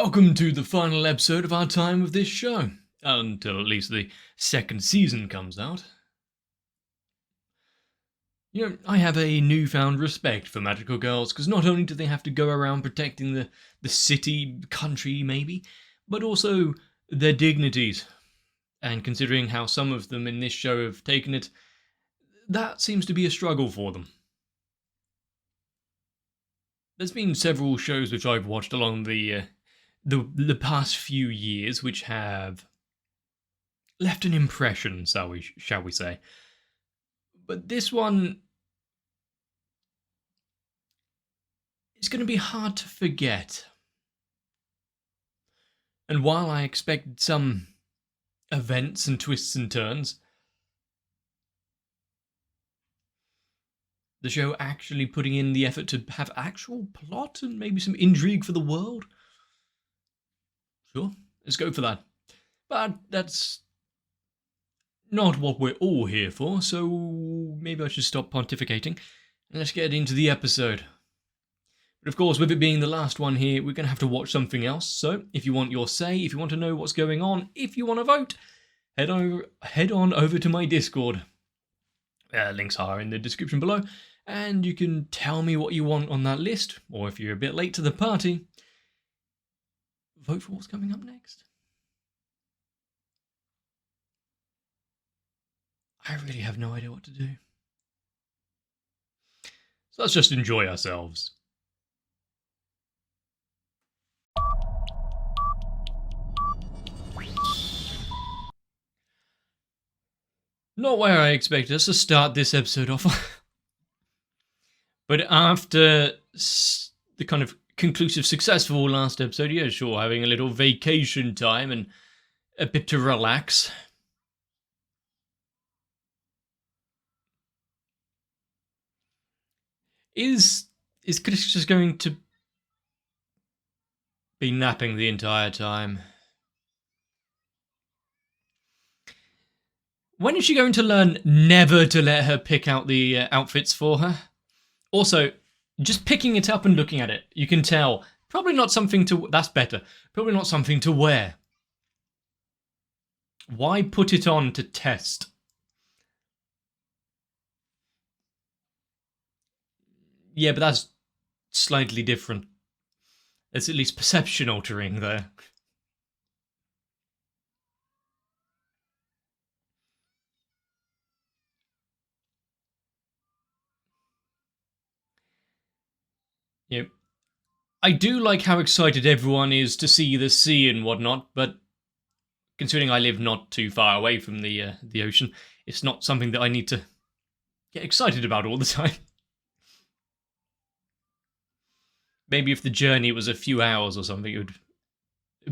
Welcome to the final episode of our time with this show, until at least the second season comes out. You know, I have a newfound respect for magical girls, because not only do they have to go around protecting the city, country maybe, but also their dignities. And considering how some of them in this show have taken it, that seems to be a struggle for them. There's been several shows which I've watched along the past few years which have left an impression, shall we say. But this one is going to be hard to forget. And while I expected some events and twists and turns, the show actually putting in the effort to have actual plot and maybe some intrigue for the world. Sure, let's go for that. But that's not what we're all here for, so maybe I should stop pontificating and let's get into the episode. But of course, with it being the last one here, we're going to have to watch something else. So if you want your say, if you want to know what's going on, if you want to vote, head on over to my Discord. Links are in the description below. And you can tell me what you want on that list, or if you're a bit late to the party, vote for what's coming up next. I really have no idea what to do. So let's just enjoy ourselves. Not where I expected us to start this episode off. But after the kind of conclusive, successful last episode, yeah, sure, having a little vacation time and a bit to relax. Is Chris just going to be napping the entire time? When is she going to learn never to let her pick out the outfits for her? Also, just picking it up and looking at it, you can tell, probably not something to... That's better. Probably not something to wear. Why put it on to test? Yeah, but that's slightly different. There's at least perception altering there. Yep. I do like how excited everyone is to see the sea and whatnot, but considering I live not too far away from the ocean, it's not something that I need to get excited about all the time. Maybe if the journey was a few hours or something, it would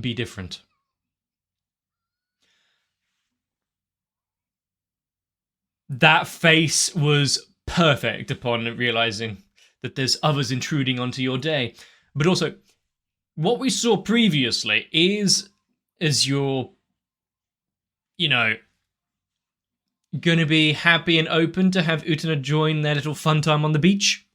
be different. That face was perfect upon realizing that there's others intruding onto your day. But also, what we saw previously is you're, gonna be happy and open to have Utena join their little fun time on the beach.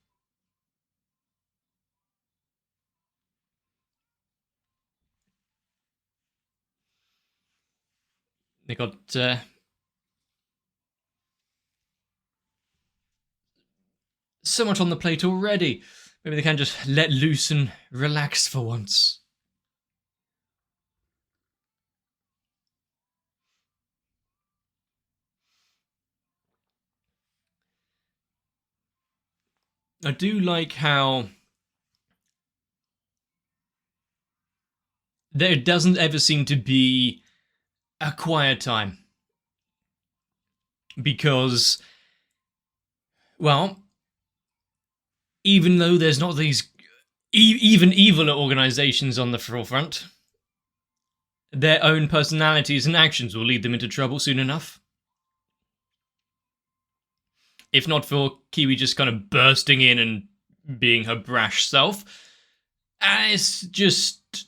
They got so much on the plate already. Maybe they can just let loose and relax for once. I do like how there doesn't ever seem to be a quiet time. Because, well, even though there's not these even eviler organizations on the forefront, their own personalities and actions will lead them into trouble soon enough. If not for Kiwi just kind of bursting in and being her brash self, it's just...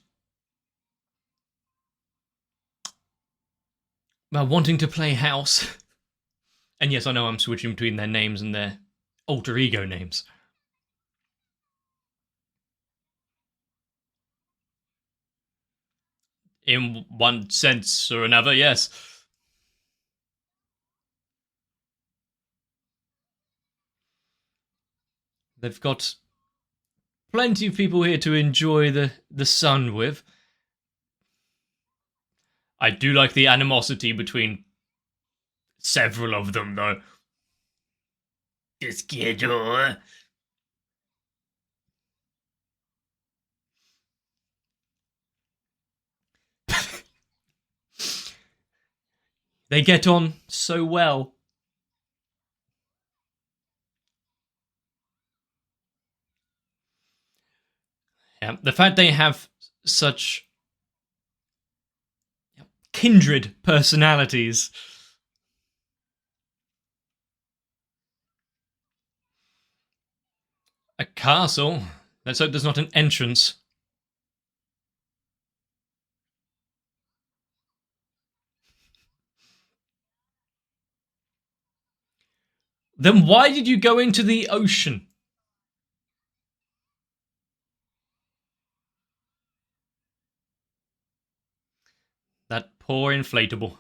well, wanting to play house. And yes, I know I'm switching between their names and their alter ego names. In one sense or another, yes. They've got plenty of people here to enjoy the sun with. I do like the animosity between several of them, though. This kid, they get on so well. Yeah, the fact they have such kindred personalities. A castle? Let's hope there's not an entrance. Then why did you go into the ocean? That poor inflatable.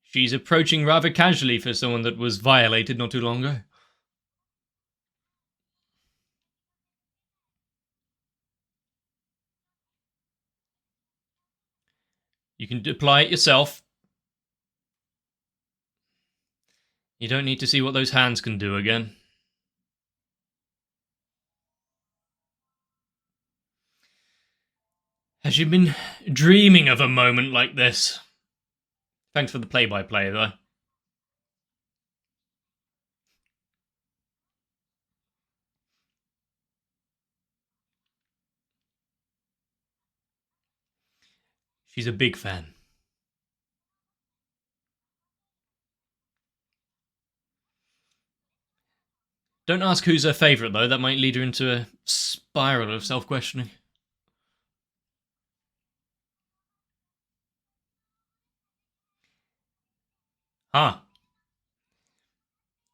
She's approaching rather casually for someone that was violated not too long ago. You can apply it yourself. You don't need to see what those hands can do again. Has she been dreaming of a moment like this? Thanks for the play-by-play, though. She's a big fan. Don't ask who's her favourite, though. That might lead her into a spiral of self-questioning. Ah.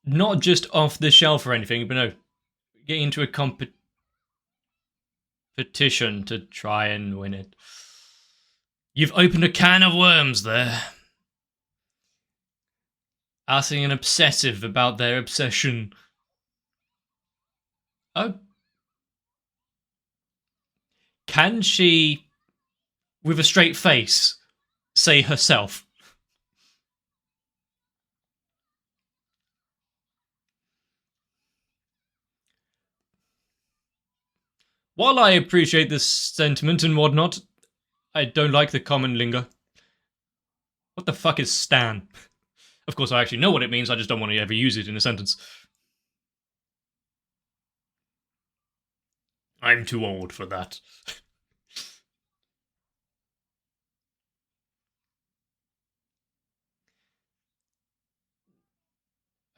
Not just off the shelf or anything, but no. Getting into a competition to try and win it. You've opened a can of worms there. Asking an obsessive about their obsession. Oh. Can she, with a straight face, say herself? While I appreciate this sentiment and whatnot, I don't like the common lingo. What the fuck is stan? Of course, I actually know what it means, I just don't want to ever use it in a sentence. I'm too old for that.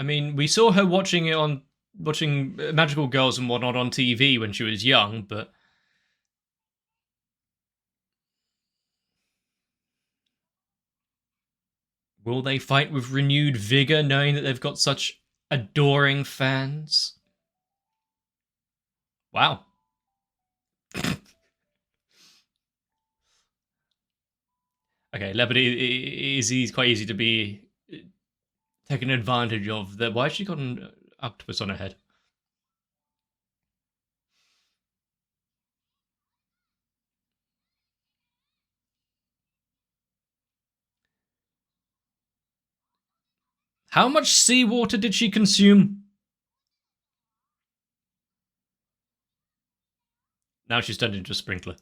I mean, we saw her watching Magical Girls and whatnot on TV when she was young, but will they fight with renewed vigor, knowing that they've got such adoring fans? Wow. Okay, levity is quite easy to be taken advantage of. Why has she got an octopus on her head? How much seawater did she consume? Now she's turned into a sprinkler.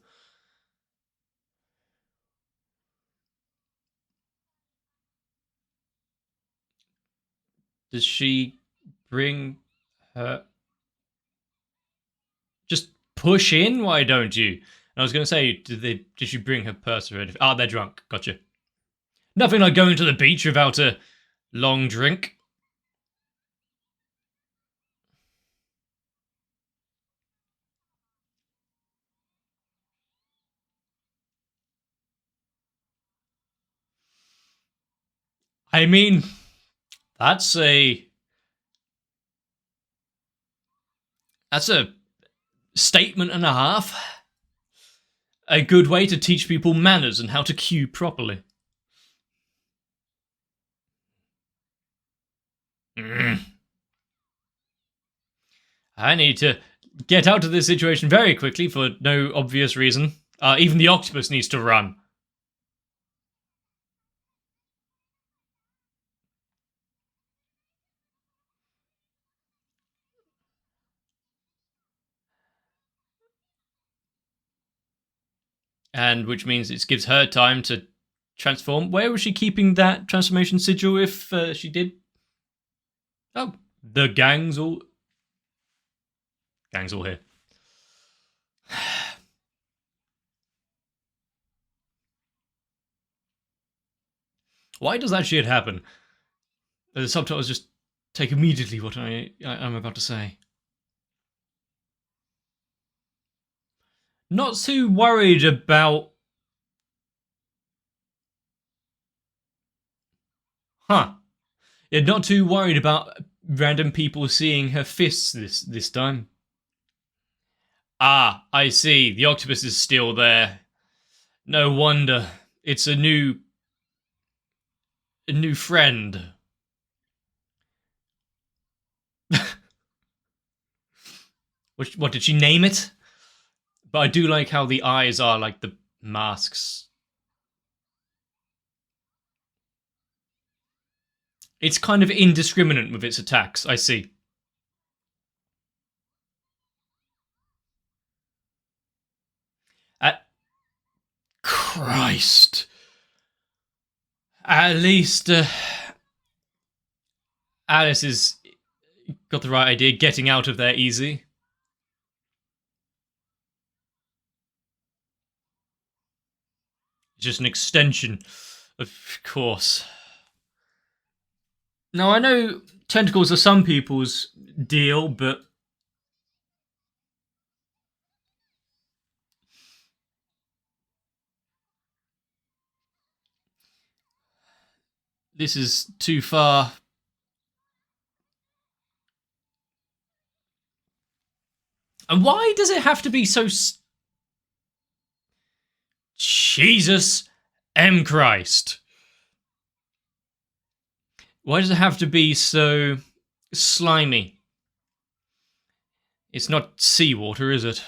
Does she bring her... Just push in? Why don't you? And I was going to say, did she bring her purse or anything? Ah, they're drunk. Gotcha. Nothing like going to the beach without a long drink. I mean, that's a statement and a half. A good way to teach people manners and how to queue properly. I need to get out of this situation very quickly for no obvious reason. Even the octopus needs to run. And which means it gives her time to transform. Where was she keeping that transformation sigil if she did? Oh, the gang's all here. Why does that shit happen? The subtitles just take immediately what I'm about to say. Not too worried about... Huh. Yeah, not too worried about random people seeing her fists this time. Ah, I see. The octopus is still there. No wonder. It's a new friend. What did she name it? But I do like how the eyes are like the masks. It's kind of indiscriminate with its attacks, I see. Christ. At least Alice has got the right idea, getting out of there easy. It's just an extension, of course. Now, I know tentacles are some people's deal, but... this is too far. And why does it have to be so... Jesus M. Christ. Why does it have to be so slimy? It's not seawater, is it?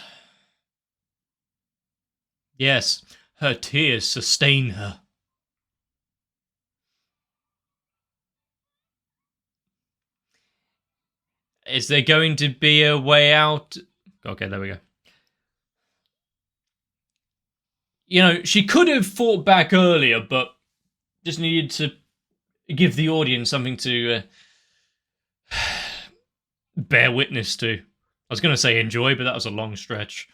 Yes, her tears sustain her. Is there going to be a way out? Okay, there we go. You know, she could have fought back earlier, but just needed to give the audience something to bear witness to. I was going to say enjoy, but that was a long stretch.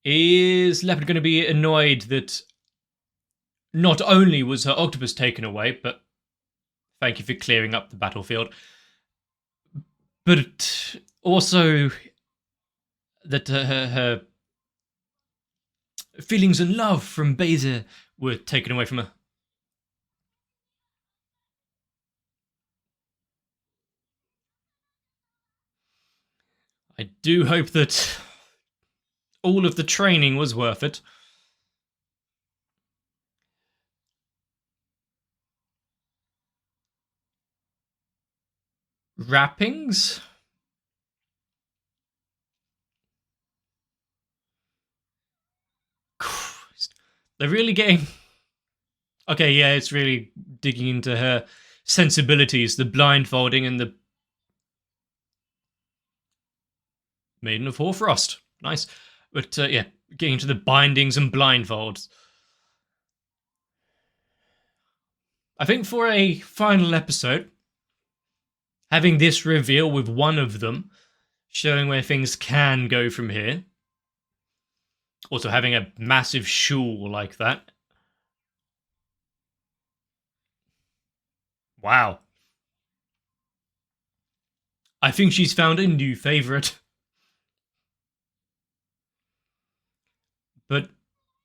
Is Leopard going to be annoyed that not only was her octopus taken away, but thank you for clearing up the battlefield, but also that her feelings and love from Beza were taken away from her? I do hope that all of the training was worth it. Wrappings? Christ. They're really getting... Okay, yeah, it's really digging into her sensibilities, the blindfolding and the Maiden of Hoarfrost. Nice. But yeah, getting into the bindings and blindfolds. I think for a final episode, having this reveal with one of them, showing where things can go from here. Also having a massive shawl like that. Wow. I think she's found a new favourite. But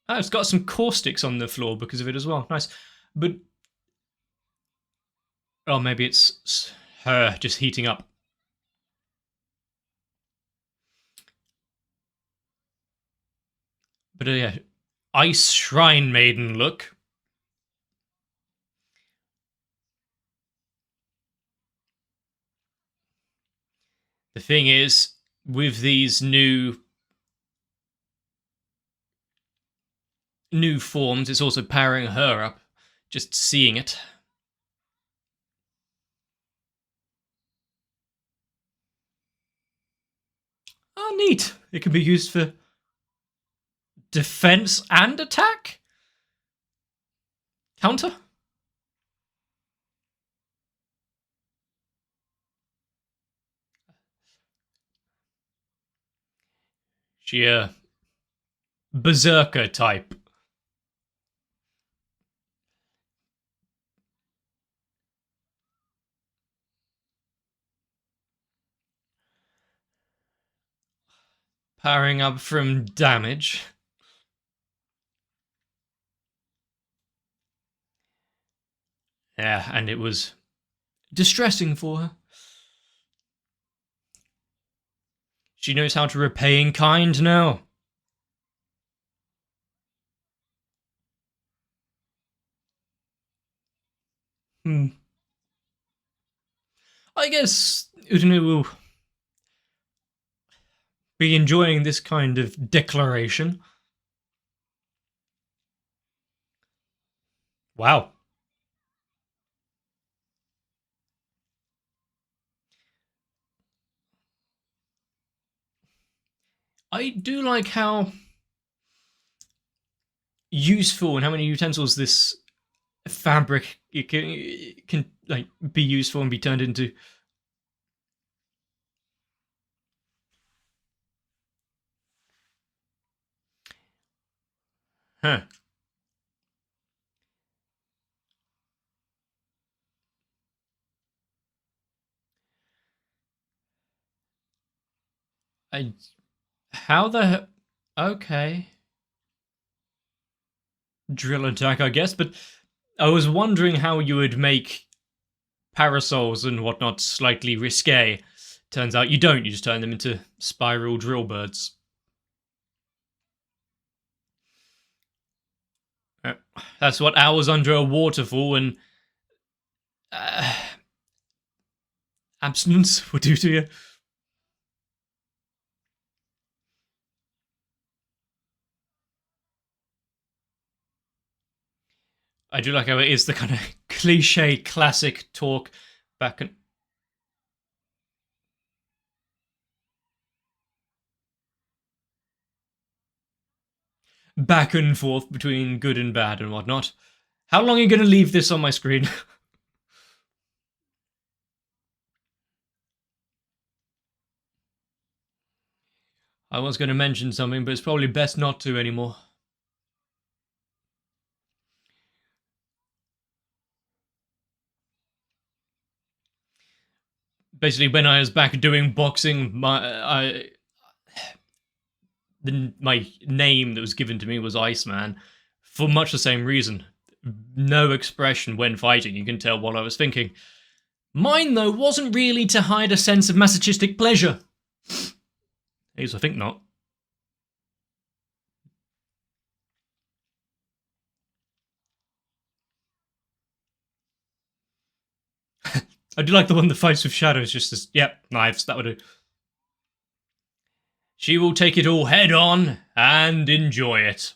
it's got some caustics on the floor because of it as well. Nice. But Or maybe it's her just heating up. But yeah, ice shrine maiden look. The thing is, with these new forms, it's also powering her up. Just seeing it. Oh, neat. It can be used for defense and attack? Counter? Sheer berserker type. Powering up from damage. Yeah, and it was distressing for her. She knows how to repay in kind now. I guess Udine will be enjoying this kind of declaration. Wow. I do like how useful and how many utensils this fabric can like be useful and be turned into. Huh. How the okay. Drill attack, I guess, but I was wondering how you would make parasols and whatnot slightly risque. Turns out you don't, you just turn them into spiral drill birds. That's what hours under a waterfall and abstinence will do to you. I do like how it is the kind of cliche classic talk back and forth between good and bad and whatnot. How long are you going to leave this on my screen? I was going to mention something, but it's probably best not to anymore. Basically, when I was back doing boxing, my name that was given to me was Iceman, for much the same reason. No expression when fighting, you can tell what I was thinking. Mine, though, wasn't really to hide a sense of masochistic pleasure. At least I think not. I do like the one that fights with shadows, just as, yep, knives, that would do. She will take it all head on and enjoy it.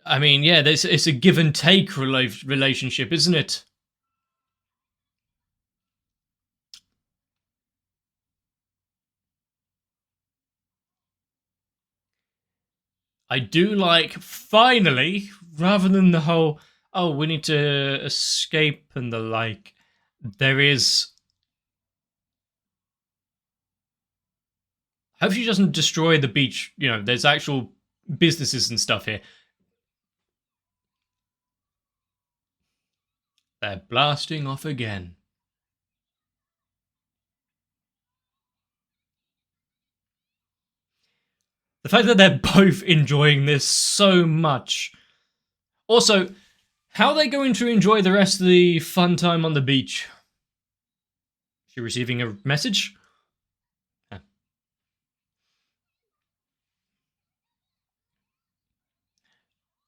I mean, yeah, it's a give and take relationship, isn't it? I do like, finally, rather than the whole, oh, we need to escape and the like, there is. Hope she doesn't destroy the beach. You know, there's actual businesses and stuff here. They're blasting off again. The fact that they're both enjoying this so much. Also, how are they going to enjoy the rest of the fun time on the beach? Is she receiving a message? Huh.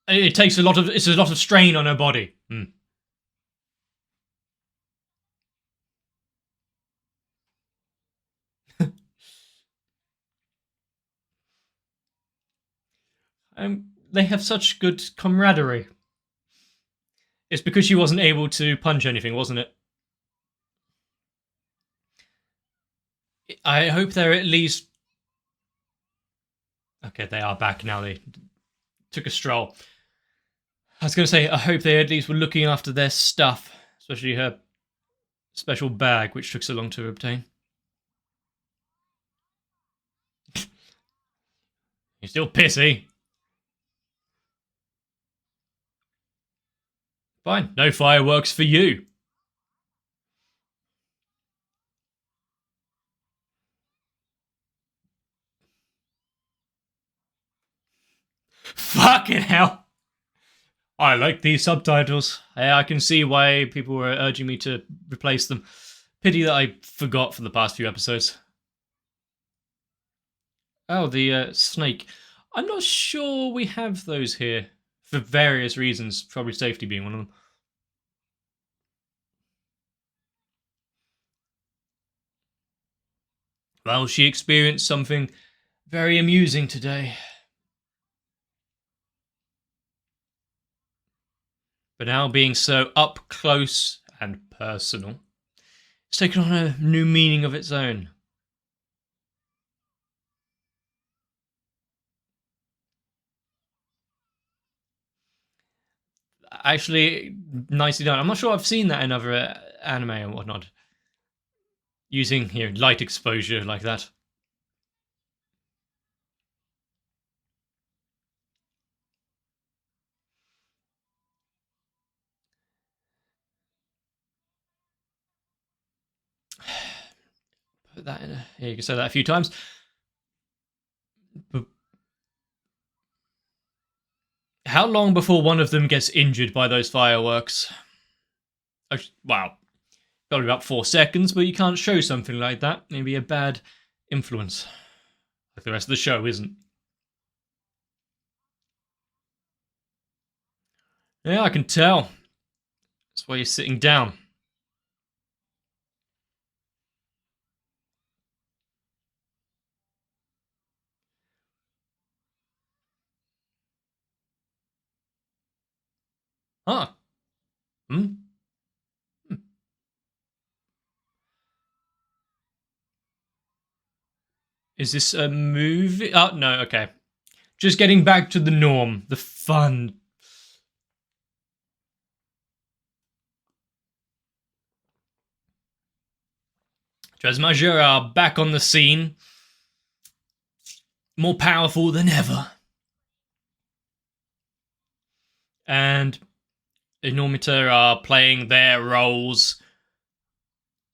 It takes a lot of strain on her body. They have such good camaraderie. It's because she wasn't able to punch anything, wasn't it? I hope they're at least... Okay, they are back now. They took a stroll. I was going to say, I hope they at least were looking after their stuff, especially her special bag, which took so long to obtain. You're still pissy. Fine, no fireworks for you. Fucking hell. I like these subtitles. I can see why people were urging me to replace them. Pity that I forgot for the past few episodes. Oh, the snake. I'm not sure we have those here. For various reasons, probably safety being one of them. Well, she experienced something very amusing today. But now being so up close and personal, it's taken on a new meaning of its own. Actually, nicely done. I'm not sure I've seen that in other anime and whatnot. Using light exposure like that. Put that in. Here, you can say that a few times. But how long before one of them gets injured by those fireworks? Wow. Probably about 4 seconds, but you can't show something like that. Maybe a bad influence. Like the rest of the show isn't. Yeah, I can tell. That's why you're sitting down. Ah. Is this a movie? Oh, no, okay. Just getting back to the norm. The fun. Major are back on the scene. More powerful than ever. And Enormita are playing their roles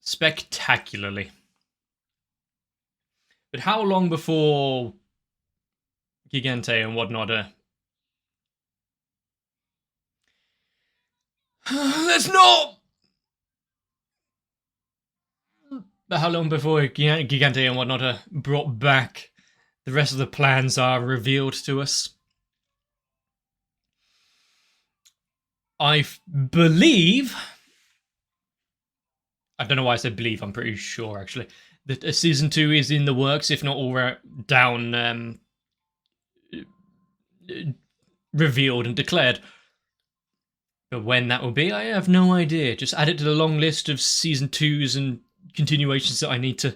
spectacularly. But how long before Gigante and whatnot Let's not! But how long before Gigante and whatnot are brought back? The rest of the plans are revealed to us. I believe... I don't know why I said believe, I'm pretty sure, actually. That Season 2 is in the works, if not all down... revealed and declared. But when that will be, I have no idea. Just add it to the long list of Season 2s and continuations that I need to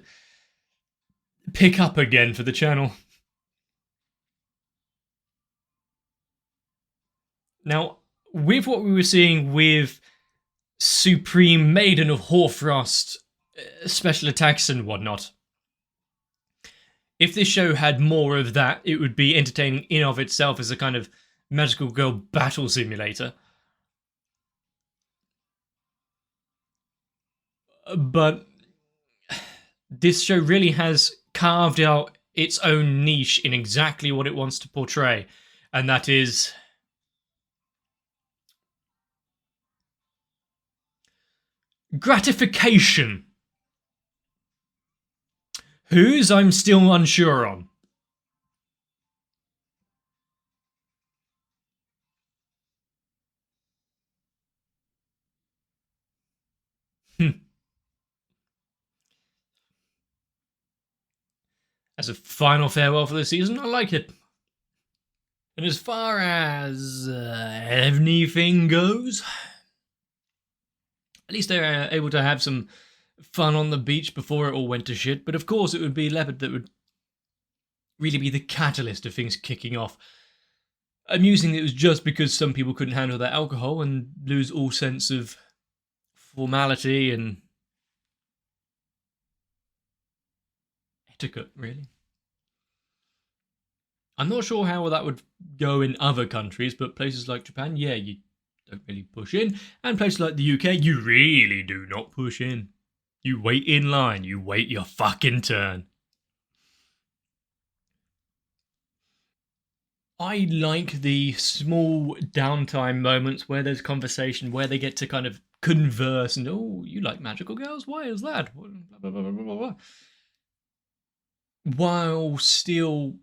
pick up again for the channel. Now, with what we were seeing with Supreme Maiden of Hoarfrost, special attacks and whatnot, if this show had more of that, it would be entertaining in of itself as a kind of magical girl battle simulator. But this show really has carved out its own niche in exactly what it wants to portray, and that is gratification. Whose I'm still unsure on. As a final farewell for the season, I like it. And as far as anything goes, at least they're able to have some fun on the beach before it all went to shit. But of course, it would be Leopard that would really be the catalyst of things kicking off. Amusing, it was just because some people couldn't handle their alcohol and lose all sense of formality and etiquette, really. I'm not sure how that would go in other countries, but places like Japan, yeah, you don't really push in. And places like the UK, you really do not push in. You wait in line. You wait your fucking turn. I like the small downtime moments where there's conversation, where they get to kind of converse and, oh, you like magical girls? Why is that? Blah, blah, blah, blah, blah, blah. While still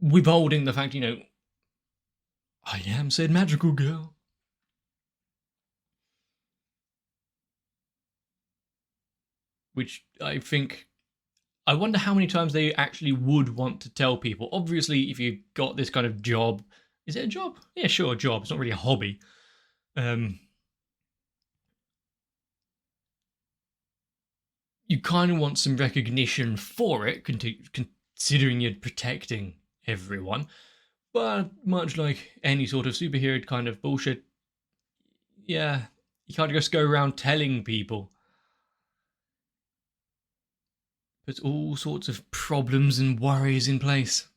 withholding the fact, I am said magical girl. Which I think, I wonder how many times they actually would want to tell people. Obviously, if you got this kind of job, is it a job? Yeah, sure, a job. It's not really a hobby. You kind of want some recognition for it, considering you're protecting everyone. But much like any sort of superhero kind of bullshit, yeah, you can't just go around telling people. Puts all sorts of problems and worries in place.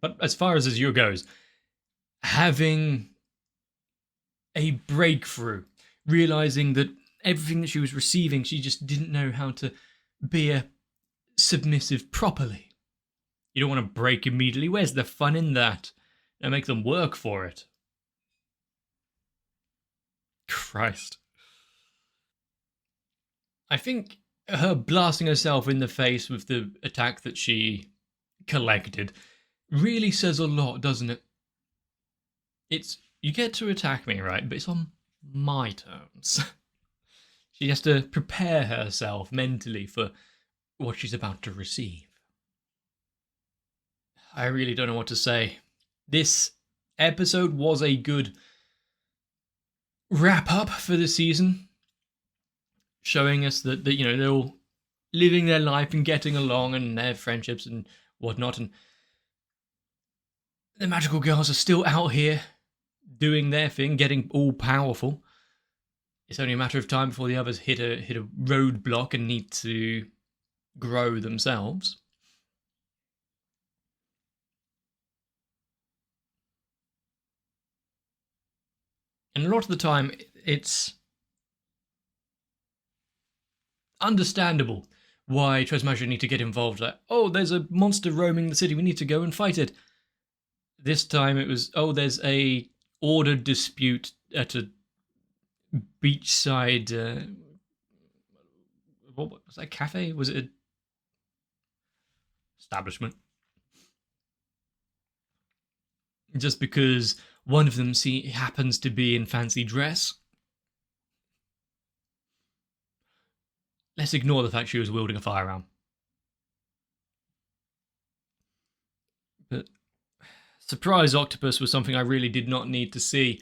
But as far as Azure goes, having a breakthrough, realizing that everything that she was receiving, she just didn't know how to be a submissive properly. You don't want to break immediately. Where's the fun in that? Now make them work for it. Christ. I think her blasting herself in the face with the attack that she collected really says a lot, doesn't it? It's, you get to attack me, right? But it's on my terms. She has to prepare herself mentally for what she's about to receive. I really don't know what to say. This episode was a good wrap up for the season, showing us that they're all living their life and getting along and their friendships and whatnot, and the magical girls are still out here doing their thing, getting all powerful. It's only a matter of time before the others hit a roadblock and need to grow themselves. And a lot of the time, it's understandable why Tresmagia need to get involved. Like, oh, there's a monster roaming the city, we need to go and fight it. This time it was, oh, there's a ordered dispute at a beachside, what was that, cafe? Was it an establishment? Just because one of them happens to be in fancy dress. Let's ignore the fact she was wielding a firearm. But surprise octopus was something I really did not need to see.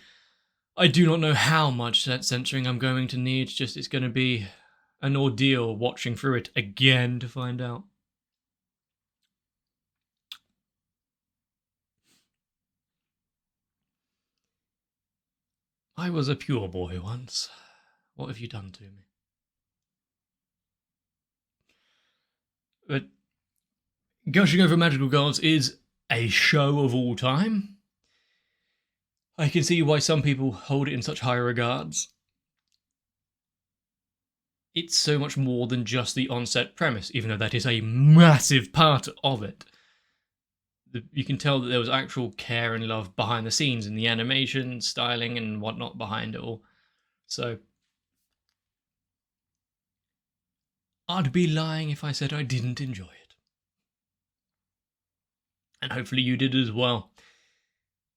I do not know how much that censoring I'm going to need, just it's going to be an ordeal watching through it again to find out. I was a pure boy once. What have you done to me? But Gushing over Magical Girls is a show of all time. I can see why some people hold it in such high regards. it's so much more than just the on-set premise, even though that is a massive part of it. You can tell that there was actual care and love behind the scenes and the animation, styling, and whatnot behind it all. So I'd be lying if I said I didn't enjoy it. And hopefully you did as well.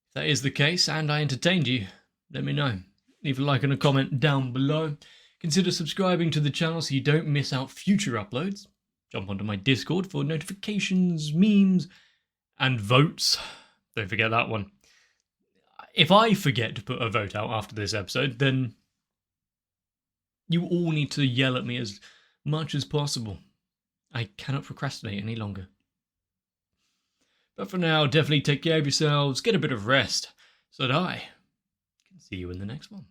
If that is the case and I entertained you, let me know. Leave a like and a comment down below. Consider subscribing to the channel so you don't miss out future uploads. Jump onto my Discord for notifications, memes, and votes. Don't forget that one. If I forget to put a vote out after this episode, then you all need to yell at me as much as possible. I cannot procrastinate any longer. But for now, definitely take care of yourselves, get a bit of rest, so that I can see you in the next one.